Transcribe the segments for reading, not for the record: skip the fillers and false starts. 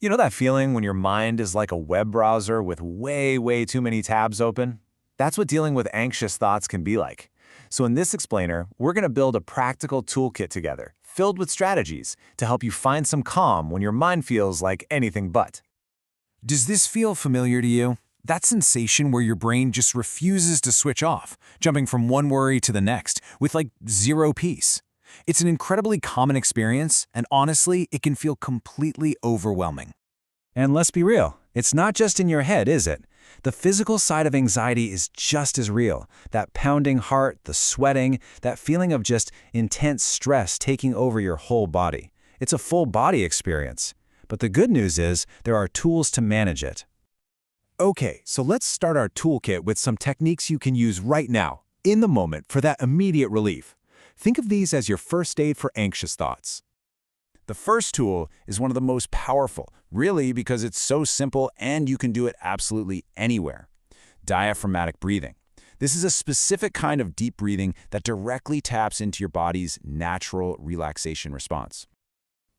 You know that feeling when your mind is like a web browser with way too many tabs open? That's what dealing with anxious thoughts can be like. So in this explainer, we're going to build a practical toolkit together, filled with strategies to help you find some calm when your mind feels like anything but. Does this feel familiar to you? That sensation where your brain just refuses to switch off, jumping from one worry to the next, with like zero peace. It's an incredibly common experience, and honestly, it can feel completely overwhelming. And let's be real, it's not just in your head, is it? The physical side of anxiety is just as real. That pounding heart, the sweating, that feeling of just intense stress taking over your whole body. It's a full body experience. But the good news is there are tools to manage it. Okay, so let's start our toolkit with some techniques you can use right now, in the moment, for that immediate relief. Think of these as your first aid for anxious thoughts. The first tool is one of the most powerful, really because it's so simple and you can do it absolutely anywhere. Diaphragmatic breathing. This is a specific kind of deep breathing that directly taps into your body's natural relaxation response.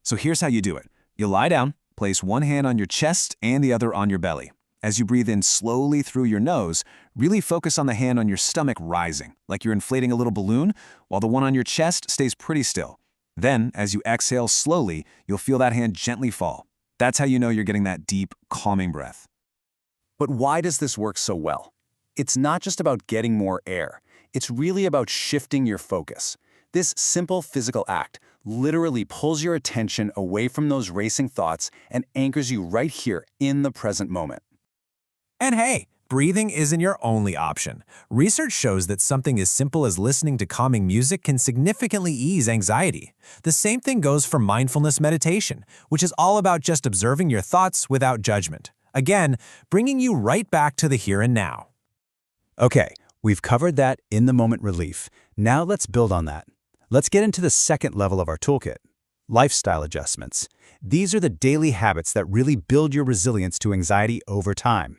So here's how you do it. You lie down, place one hand on your chest and the other on your belly. As you breathe in slowly through your nose, really focus on the hand on your stomach rising, like you're inflating a little balloon, while the one on your chest stays pretty still. Then, as you exhale slowly, you'll feel that hand gently fall. That's how you know you're getting that deep, calming breath. But why does this work so well? It's not just about getting more air. It's really about shifting your focus. This simple physical act literally pulls your attention away from those racing thoughts and anchors you right here in the present moment. And hey, breathing isn't your only option. Research shows that something as simple as listening to calming music can significantly ease anxiety. The same thing goes for mindfulness meditation, which is all about just observing your thoughts without judgment. Again, bringing you right back to the here and now. Okay, we've covered that in-the-moment relief. Now let's build on that. Let's get into the second level of our toolkit, lifestyle adjustments. These are the daily habits that really build your resilience to anxiety over time.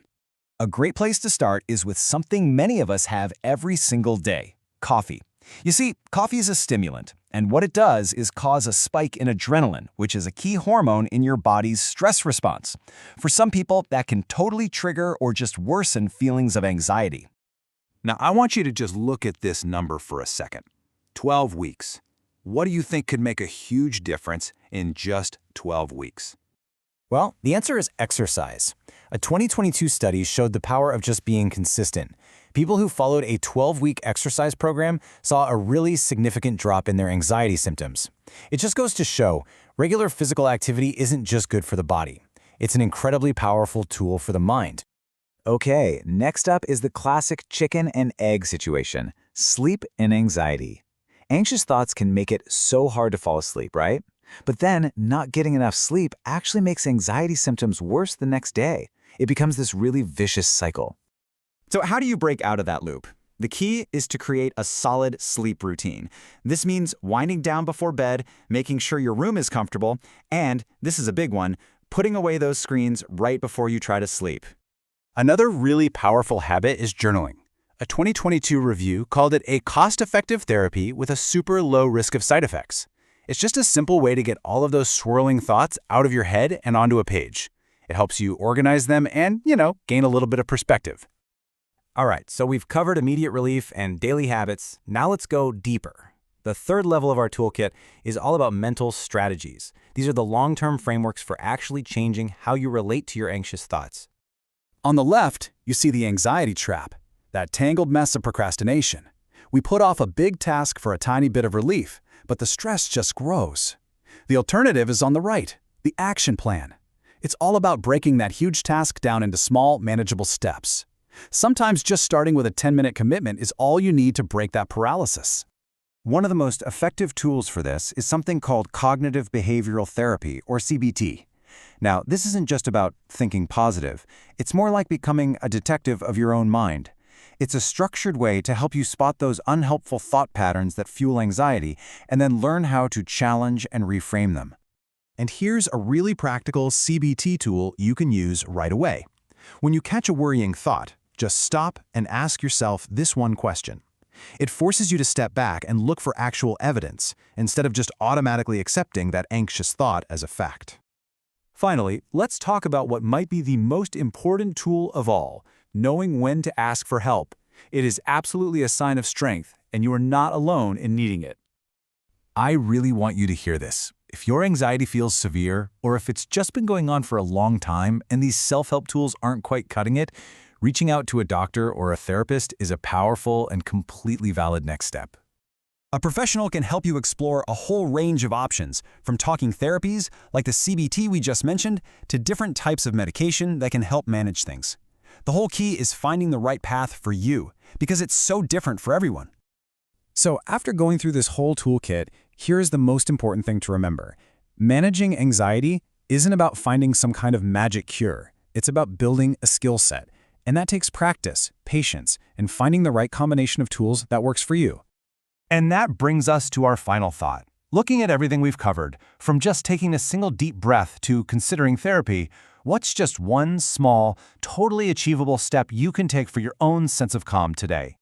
A great place to start is with something many of us have every single day, coffee. You see, coffee is a stimulant, and what it does is cause a spike in adrenaline, which is a key hormone in your body's stress response. For some people, that can totally trigger or just worsen feelings of anxiety. Now, I want you to just look at this number for a second. 12 weeks. What do you think could make a huge difference in just 12 weeks? Well, the answer is exercise. A 2022 study showed the power of just being consistent. People who followed a 12-week exercise program saw a really significant drop in their anxiety symptoms. It just goes to show, regular physical activity isn't just good for the body. It's an incredibly powerful tool for the mind. Okay, next up is the classic chicken and egg situation, sleep and anxiety. Anxious thoughts can make it so hard to fall asleep, right? But then, not getting enough sleep actually makes anxiety symptoms worse the next day. It becomes this really vicious cycle. So how do you break out of that loop? The key is to create a solid sleep routine. This means winding down before bed, making sure your room is comfortable, and, this is a big one, putting away those screens right before you try to sleep. Another really powerful habit is journaling. A 2022 review called it a cost-effective therapy with a super low risk of side effects. It's just a simple way to get all of those swirling thoughts out of your head and onto a page. It helps you organize them and, gain a little bit of perspective. All right, so we've covered immediate relief and daily habits. Now let's go deeper. The third level of our toolkit is all about mental strategies. These are the long-term frameworks for actually changing how you relate to your anxious thoughts. On the left, you see the anxiety trap, that tangled mess of procrastination. We put off a big task for a tiny bit of relief, but the stress just grows. The alternative is on the right, the action plan. It's all about breaking that huge task down into small, manageable steps. Sometimes just starting with a 10-minute commitment is all you need to break that paralysis. One of the most effective tools for this is something called cognitive behavioral therapy, or CBT. Now, this isn't just about thinking positive. It's more like becoming a detective of your own mind. It's a structured way to help you spot those unhelpful thought patterns that fuel anxiety and then learn how to challenge and reframe them. And here's a really practical CBT tool you can use right away. When you catch a worrying thought, just stop and ask yourself this one question. It forces you to step back and look for actual evidence instead of just automatically accepting that anxious thought as a fact. Finally, let's talk about what might be the most important tool of all, knowing when to ask for help. It is absolutely a sign of strength, and you are not alone in needing it. I really want you to hear this. If your anxiety feels severe, or if it's just been going on for a long time and these self-help tools aren't quite cutting it, reaching out to a doctor or a therapist is a powerful and completely valid next step. A professional can help you explore a whole range of options, from talking therapies, like the CBT we just mentioned, to different types of medication that can help manage things. The whole key is finding the right path for you, because it's so different for everyone. So after going through this whole toolkit, here is the most important thing to remember. Managing anxiety isn't about finding some kind of magic cure. It's about building a skill set. And that takes practice, patience, and finding the right combination of tools that works for you. And that brings us to our final thought. Looking at everything we've covered, from just taking a single deep breath to considering therapy, what's just one small, totally achievable step you can take for your own sense of calm today?